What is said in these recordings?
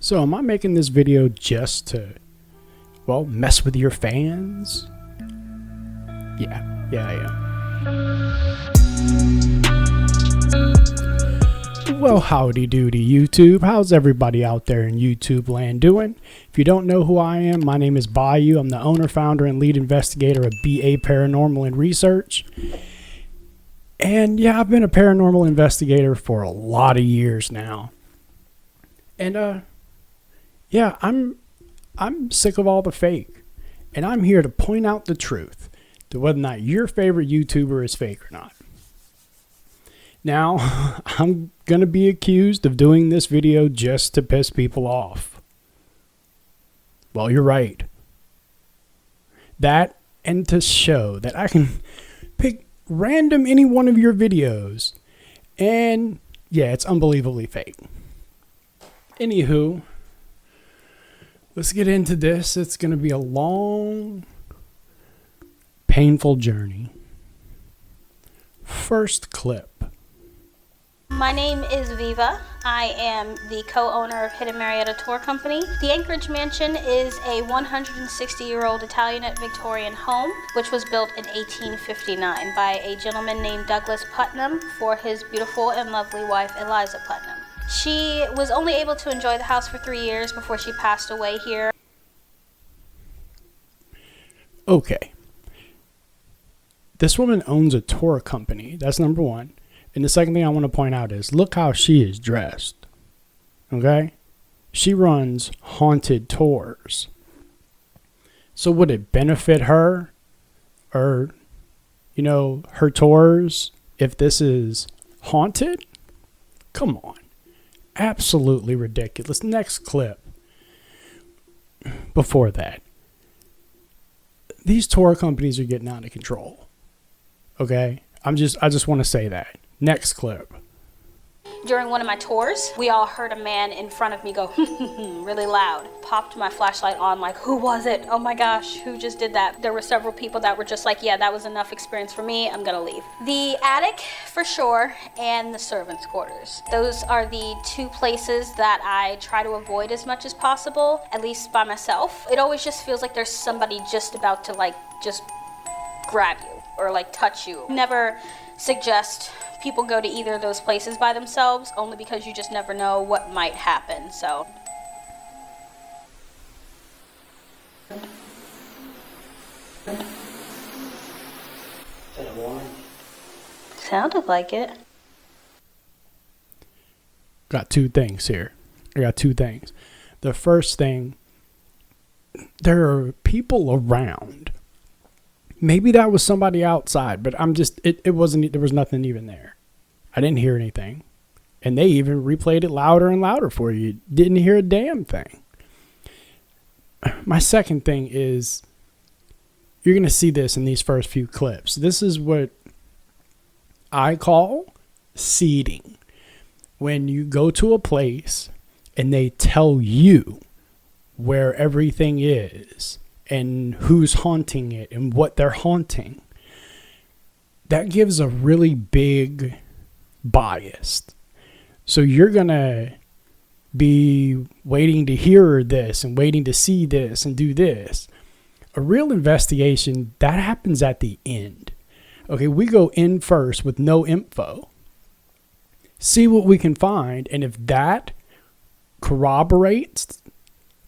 So am I making this video just to, well, mess with your fans? Yeah, I am. Well, howdy doody YouTube. How's everybody out there in YouTube land doing? If you don't know who I am, my name is Bayou. I'm the owner, founder, and lead investigator of BA Paranormal and Research. And yeah, I've been a paranormal investigator for a lot of years now. And yeah, I'm sick of all the fake. And I'm here to point out the truth to whether or not your favorite YouTuber is fake or not. Now, I'm going to be accused of doing this video just to piss people off. Well, you're right. That, and to show that I can pick random any one of your videos, and yeah, it's unbelievably fake. Anywho, let's get into this. It's going to be a long, painful journey. First clip. My name is Viva. I am the co-owner of Hidden Marietta Tour Company. The Anchorage Mansion is a 160-year-old Italianate Victorian home, which was built in 1859 by a gentleman named Douglas Putnam for his beautiful and lovely wife, Eliza Putnam. She was only able to enjoy the house for 3 years before she passed away here. Okay. This woman owns a tour company. That's number one. And the second thing I want to point out is, look how she is dressed. Okay? She runs haunted tours. So would it benefit her or, you know, her tours if this is haunted? Come on. Absolutely ridiculous. Next clip. Before that. These tour companies are getting out of control. Okay? I just want to say that. Next clip. During one of my tours, we all heard a man in front of me go really loud. Popped my flashlight on like, who was it? Oh my gosh, who just did that? There were several people that were just like, yeah, that was enough experience for me. I'm gonna leave. The attic for sure, and the servants' quarters. Those are the two places that I try to avoid as much as possible, at least by myself. It always just feels like there's somebody just about to like just grab you or like touch you. Never suggest people go to either of those places by themselves, only because you just never know what might happen. So Is that a woman? sounded like it. Got two things here. I got two things. The first thing, there are people around. Maybe that was somebody outside, but it wasn't, there was nothing even there. I didn't hear anything. And they even replayed it louder and louder for you. Didn't hear a damn thing. My second thing is, you're going to see this in these first few clips. This is what I call seeding. When you go to a place and they tell you where everything is and who's haunting it and what they're haunting, that gives a really big bias. So you're going to be waiting to hear this and waiting to see this and do this. A real investigation, that happens at the end. Okay, we go in first with no info. See what we can find, and if that corroborates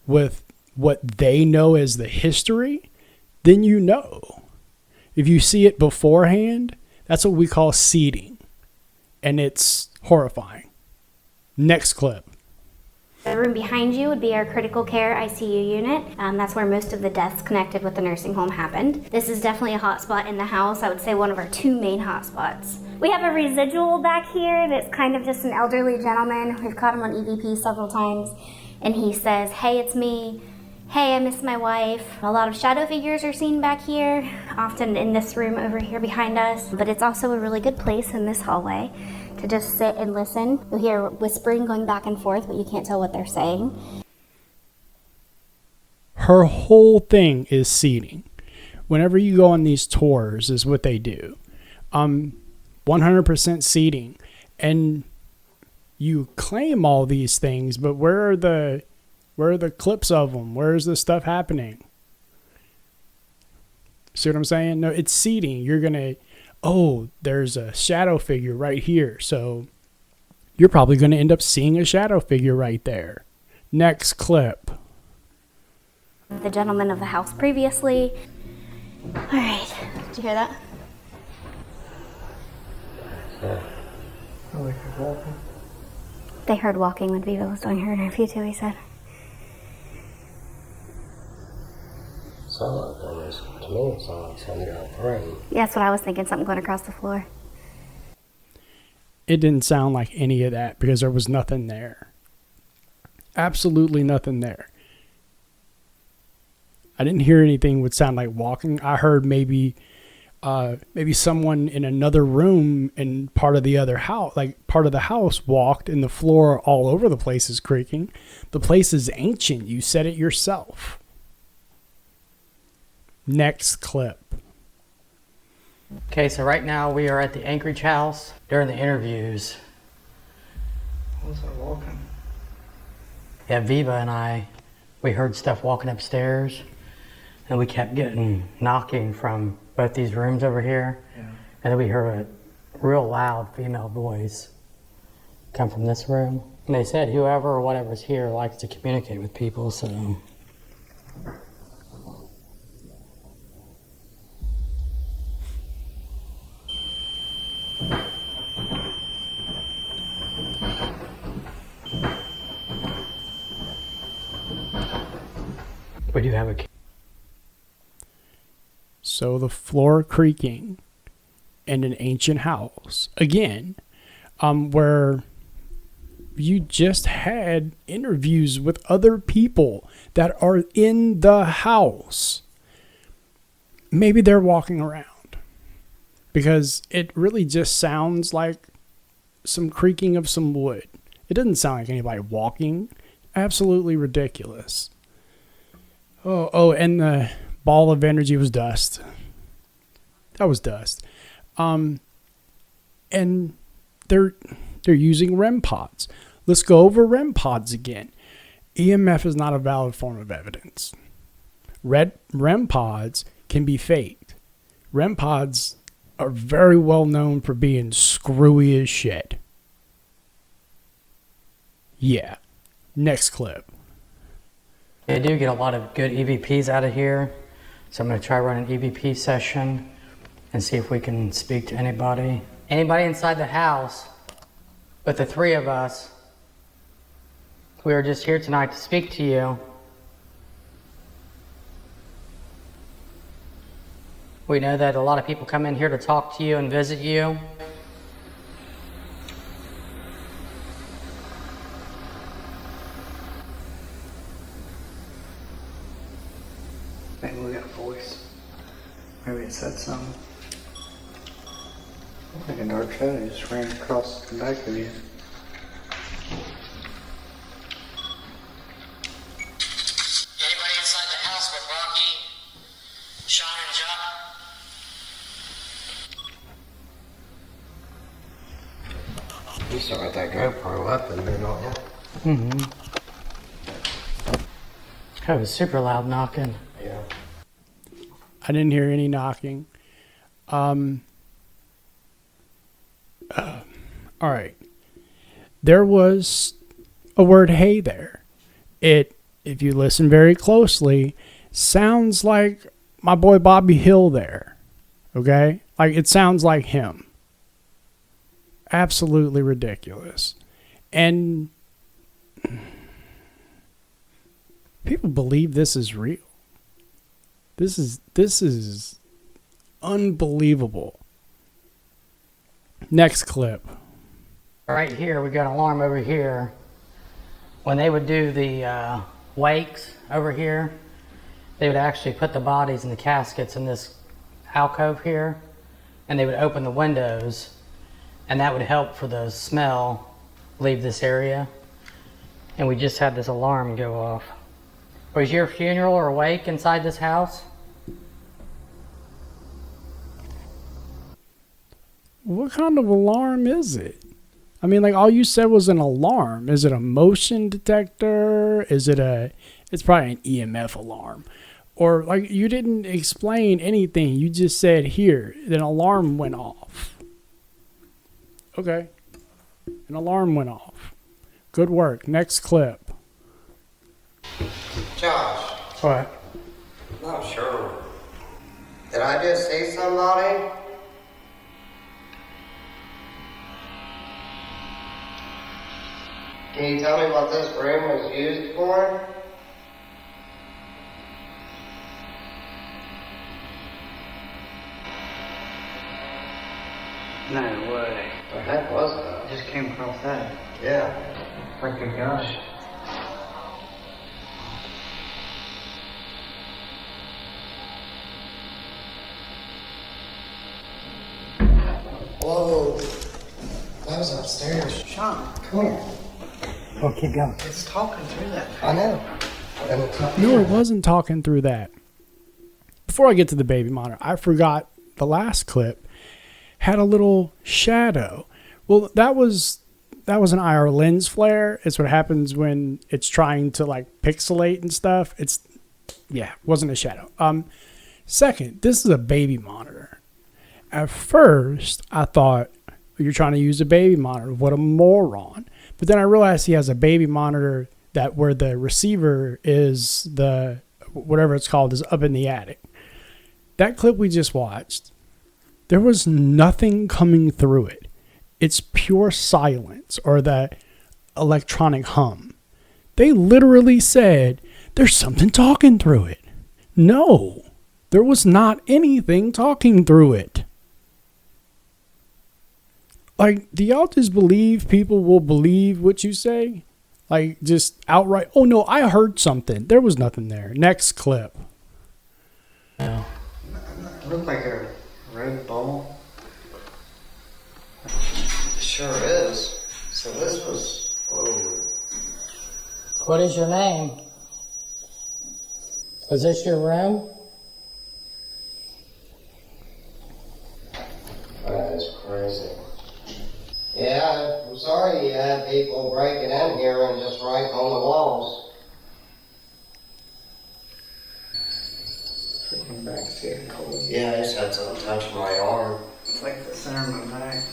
with what they know as the history, then you know. If you see it beforehand, that's what we call seeding. And it's horrifying. Next clip. The room behind you would be our critical care ICU unit. That's where most of the deaths connected with the nursing home happened. This is definitely a hot spot in the house. I would say one of our two main hot spots. We have a residual back here that's kind of just an elderly gentleman. We've caught him on EVP several times. And he says, hey, it's me. Hey, I miss my wife. A lot of shadow figures are seen back here, often in this room over here behind us. But it's also a really good place in this hallway to just sit and listen. You'll hear whispering going back and forth, but you can't tell what they're saying. Her whole thing is seeding. Whenever you go on these tours is what they do. 100% seeding. And you claim all these things, but where are the Where are the clips of them? Where is this stuff happening? See what I'm saying? No, it's seeding. You're going to, oh, there's a shadow figure right here. So you're probably going to end up seeing a shadow figure right there. Next clip. The gentleman of the house previously. All right, did you hear that? They heard walking when Viva was doing her interview too, he said. To me, it sounded like something got thrown. Yeah, that's what I was thinking, something going across the floor. It didn't sound like any of that because there was nothing there. Absolutely nothing there. I didn't hear anything would sound like walking. I heard maybe someone in another room in part of the other house, like part of the house walked and the floor all over the place is creaking. The place is ancient. You said it yourself. Next clip. Okay, so right now we are at the Anchorage house during the interviews. What was that walking? Yeah, Viva and we heard stuff walking upstairs, and we kept getting knocking from both these rooms over here. Yeah. And then we heard a real loud female voice come from this room. And they said whoever or whatever's here likes to communicate with people, so. We do have a. So the floor creaking in an ancient house. Again, where you just had interviews with other people that are in the house. Maybe they're walking around. Because it really just sounds like some creaking of some wood. It doesn't sound like anybody walking. Absolutely ridiculous. Oh, and the ball of energy was dust. That was dust. And they're using REM pods. Let's go over REM pods again. EMF is not a valid form of evidence. REM pods can be faked. REM pods are very well known for being screwy as shit. Yeah. Next clip. They do get a lot of good EVPs out of here, so I'm going to try run an EVP session and see if we can speak to anybody. Anybody inside the house, but the three of us, we are just here tonight to speak to you. We know that a lot of people come in here to talk to you and visit you. Maybe we got a voice. Maybe it said something. Like a dark shadow just ran across the back of you. Anybody inside the house with Rocky, Sean, and John? You still got that GoPro up and then all. Mm-hmm. That was super loud knocking. Yeah. I didn't hear any knocking. All right. There was a word "hey" there. It, if you listen very closely, sounds like my boy Bobby Hill there. Okay? Like, it sounds like him. Absolutely ridiculous. And people believe this is real. This is unbelievable. Next clip. Right here, we got an alarm over here. When they would do the wakes over here, they would actually put the bodies in the caskets in this alcove here, and they would open the windows, and that would help for the smell leave this area. And we just had this alarm go off. Was your funeral or wake inside this house? What kind of alarm is it? I mean, like, all you said was an alarm. Is it a motion detector? It's probably an EMF alarm. Or, like, you didn't explain anything. You just said, here, an alarm went off. Okay. An alarm went off. Good work. Next clip. Josh, What? not sure. Did I just see somebody? Can you tell me what this room was used for? No way. The heck was that? I just came across that. Yeah. Freaking gosh. Whoa. That was upstairs. Sean, Come here. oh, keep going. It's talking through that. I know. No, it wasn't talking through that. Before I get to the baby monitor, I forgot the last clip had a little shadow. Well, that was an IR lens flare. It's what happens when it's trying to like pixelate and stuff. Wasn't a shadow. Second, this is a baby monitor. At first, I thought you're trying to use a baby monitor. What a moron. But then I realized he has a baby monitor that where the receiver is the whatever it's called is up in the attic. That clip we just watched, there was nothing coming through it. It's pure silence or the electronic hum. They literally said, there's something talking through it. No, there was not anything talking through it. Like, do y'all just believe people will believe what you say? Like, just outright, oh no, I heard something. There was nothing there. Next clip. No. It looked like a red ball. It sure is. So this was... Whoa. What is your name? Is this your room? That is crazy. Yeah, I'm sorry you had people breaking in here and just writing on the walls. Freaking back's getting cold. Yeah, I just had something touch my arm. It's like the center of my back.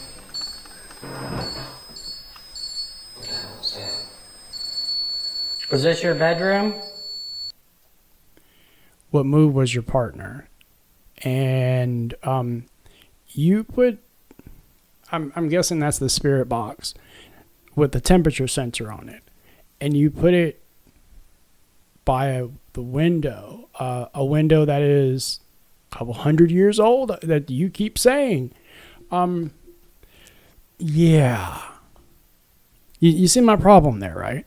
What the hell was that? Was this your bedroom? What moved was your partner. And you put, I'm guessing that's the spirit box with the temperature sensor on it. And you put it by the window, a window that is a couple 100 years old that you keep saying. Yeah. You see my problem there, right?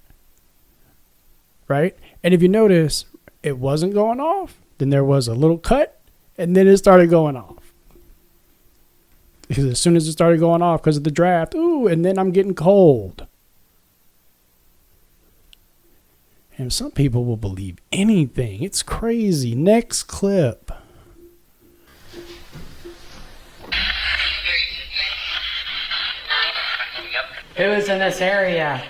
Right? And if you notice, it wasn't going off. Then there was a little cut, and then it started going off. Because as soon as it started going off because of the draft, ooh, and then I'm getting cold. And some people will believe anything. It's crazy. Next clip. Who is in this area?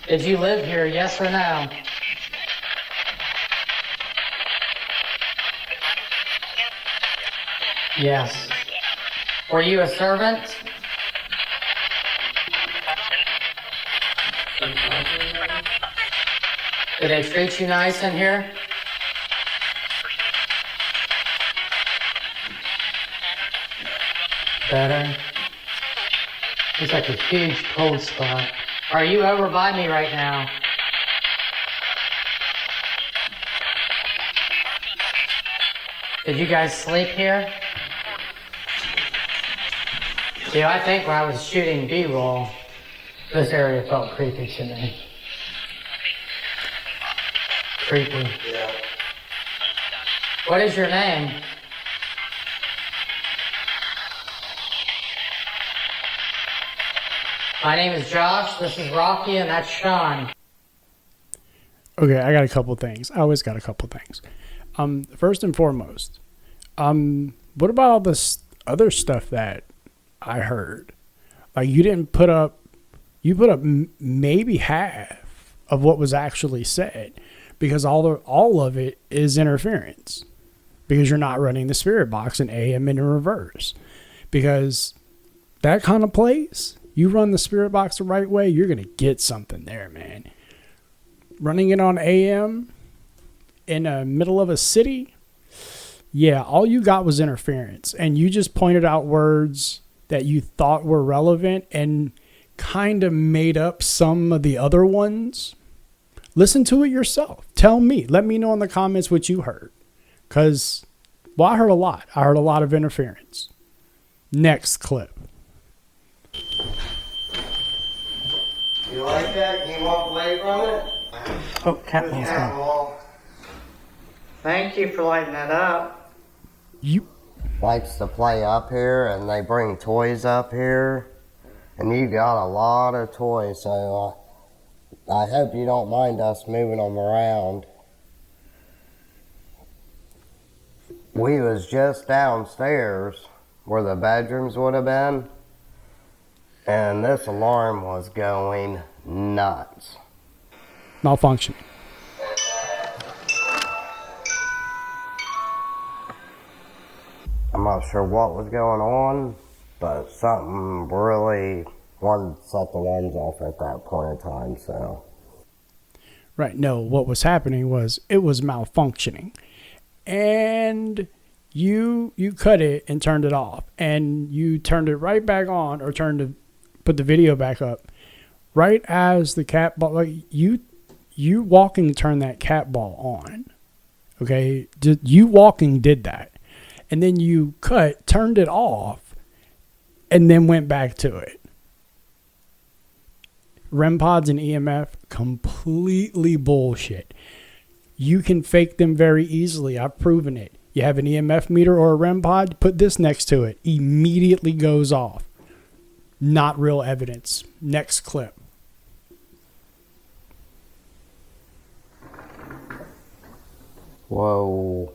Did you live here, yes or no? Yes. Were you a servant? Did they treat you nice in here? Better. It's like a huge cold spot. Are you over by me right now? Did you guys sleep here? See, I think when I was shooting B-roll, this area felt creepy to me. Creepy. Yeah. What is your name? My name is Josh, this is Rocky, and that's Sean. Okay, I got a couple things. I always got a couple things. First and foremost, what about all this other stuff that I heard? Like you put up maybe half of what was actually said, because all of it is interference, because you're not running the spirit box in AM and in reverse. Because that kind of place, you run the spirit box the right way, you're going to get something there, man. Running it on AM in the middle of a city, yeah, all you got was interference. And you just pointed out words that you thought were relevant and kind of made up some of the other ones. Listen to it yourself. Tell me. Let me know in the comments what you heard. Because, well, I heard a lot. I heard a lot of interference. Next clip. You like that? Can you walk away from it? Oh, Catman's Yeah, gone. well, Thank you for lighting that up. You likes to play up here, and they bring toys up here, and you got a lot of toys, so I hope you don't mind us moving them around. We was just downstairs where the bedrooms would have been, and this alarm was going nuts. malfunctioning. I'm not sure what was going on, but something really wanted to set the alarms off at that point in time, so. Right. No, what was happening was it was malfunctioning. And you cut it and turned it off. And you turned it right back on, or put the video back up. Right as the cat ball, like you walking turned that cat ball on. Okay? You walking did that. And then you turned it off, and then went back to it. REM pods and EMF, completely bullshit. You can fake them very easily. I've proven it. You have an EMF meter or a REM pod, put this next to it. Immediately goes off. Not real evidence. Next clip. Whoa.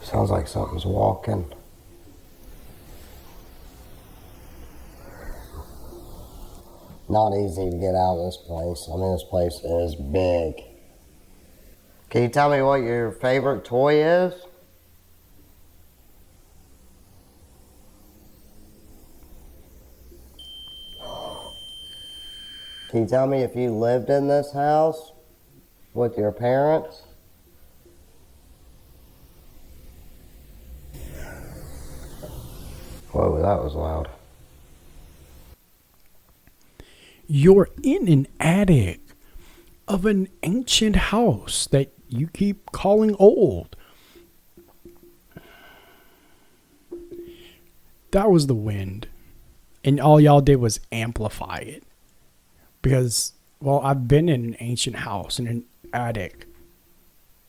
Sounds like something's walking. Not easy to get out of this place. I mean, this place is big. Can you tell me what your favorite toy is? Can you tell me if you lived in this house with your parents? Whoa, that was loud. You're in an attic of an ancient house that you keep calling old. That was the wind. And all y'all did was amplify it. Because, well, I've been in an ancient house, in an attic,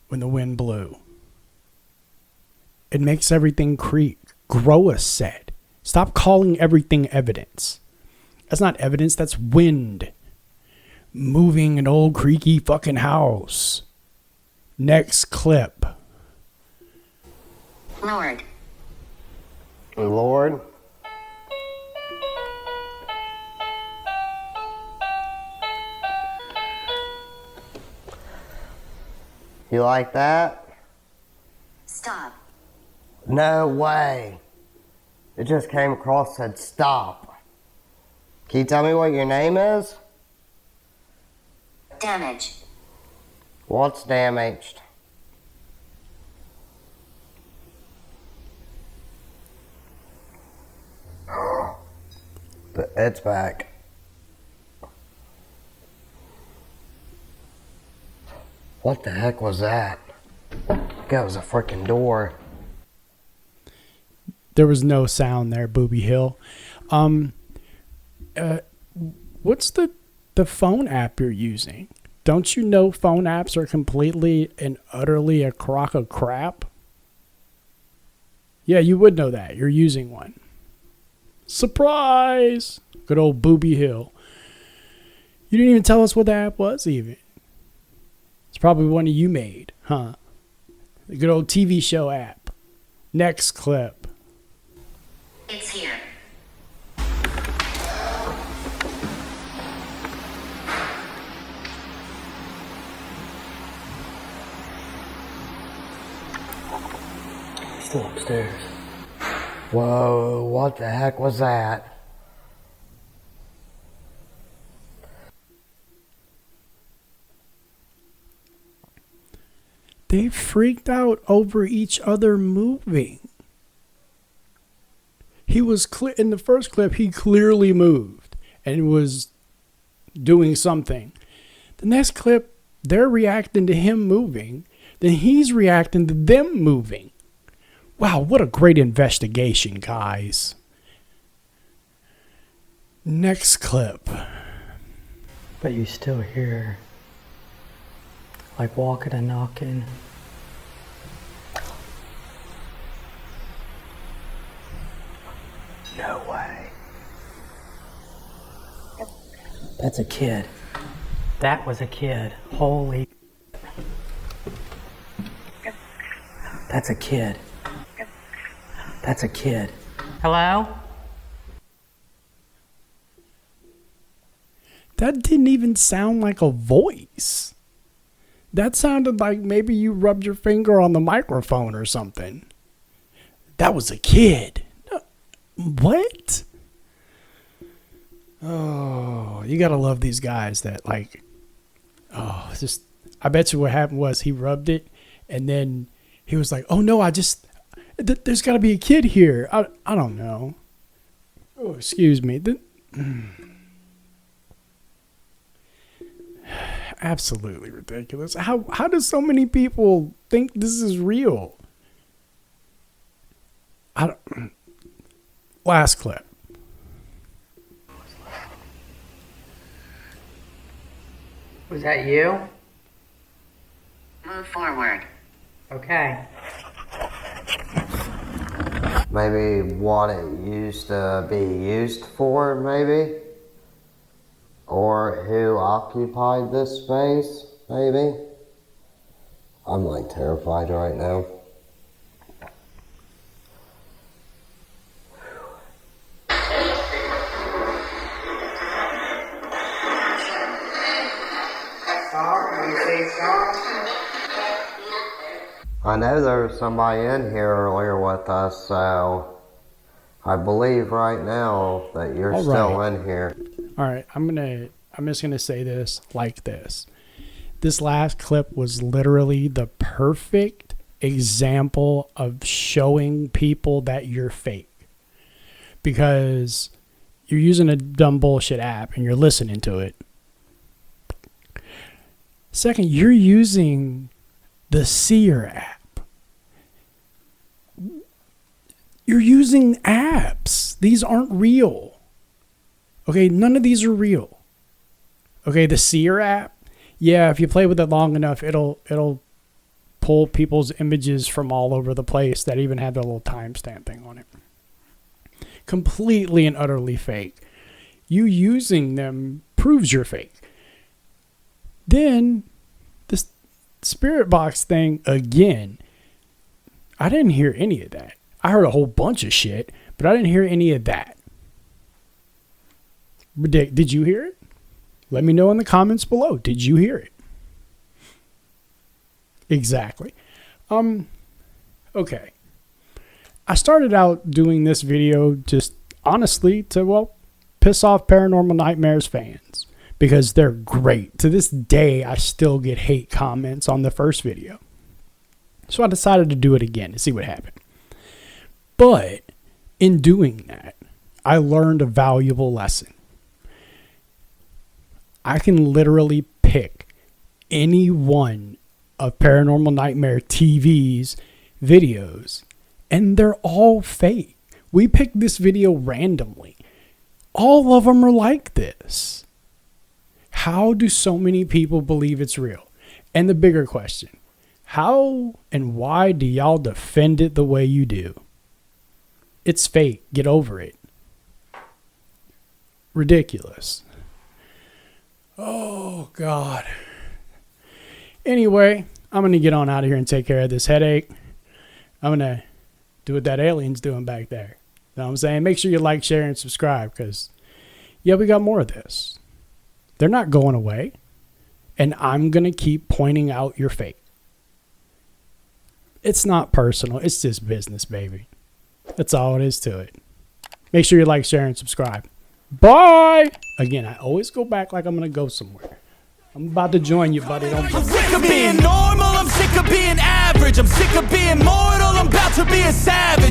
when the wind blew. It makes everything creak. Grow a set. Stop calling everything evidence. That's not evidence, that's wind. Moving an old creaky fucking house. Next clip. Lord. Lord? You like that? Stop. No way. It just came across, said stop. Can you tell me what your name is? Damage. What's damaged? It's back. What the heck was that? That was a freaking door. There was no sound there, Booby Hill. What's the phone app you're using? Don't you know phone apps are completely and utterly a crock of crap? Yeah, you would know that. You're using one. Surprise! Good old Booby Hill. You didn't even tell us what the app was even. probably one you made, huh? The good old TV show app. Next clip. It's here. Still upstairs. Whoa, what the heck was that? They freaked out over each other moving. He was in the first clip, he clearly moved and was doing something. The next clip, they're reacting to him moving. Then he's reacting to them moving. Wow, what a great investigation, guys. Next clip. But you still hear like walking and knocking. No way. That's a kid. That was a kid. Holy. That's a kid. That's a kid. Hello? That didn't even sound like a voice. That sounded like maybe you rubbed your finger on the microphone or something. That was a kid. What? Oh, you gotta love these guys that like, oh, just, I bet you what happened was he rubbed it and then he was like, oh no, there's gotta be a kid here. I don't know. Oh, excuse me. Absolutely ridiculous. How do so many people think this is real? Last clip. Was that you? Move forward. Okay. Maybe what it used to be used for, maybe? Or who occupied this space, maybe? I'm like terrified right now. I know there was somebody in here earlier with us, so I believe right now that you're still in here. All right, I'm just gonna say this like this. This last clip was literally the perfect example of showing people that you're fake. Because you're using a dumb bullshit app and you're listening to it. Second, you're using the Seer app. You're using apps. These aren't real. Okay, none of these are real. Okay, the Seer app, yeah, if you play with it long enough, it'll pull people's images from all over the place that even have their little timestamp thing on it. Completely and utterly fake. You using them proves you're fake. Then, this spirit box thing, again, I didn't hear any of that. I heard a whole bunch of shit, but I didn't hear any of that. Did you hear it? Let me know in the comments below. Did you hear it? Exactly. Okay. I started out doing this video just honestly to, well, piss off Paranormal Nightmares fans because they're great. To this day, I still get hate comments on the first video. So I decided to do it again to see what happened. But in doing that, I learned a valuable lesson. I can literally pick any one of Paranormal Nightmare TV's videos, and they're all fake. We picked this video randomly. All of them are like this. How do so many people believe it's real? And the bigger question, how and why do y'all defend it the way you do? It's fake. Get over it. Ridiculous. Oh, God. Anyway, I'm going to get on out of here and take care of this headache. I'm going to do what that alien's doing back there. You know what I'm saying? Make sure you like, share, and subscribe because, yeah, we got more of this. They're not going away. And I'm going to keep pointing out your fate. It's not personal. It's just business, baby. That's all it is to it. Make sure you like, share, and subscribe. Bye! Again, I always go back like I'm going to go somewhere. I'm about to join you, buddy. Don't I'm sick of being normal, I'm sick of being average, I'm sick of being mortal, I'm about to be a savage.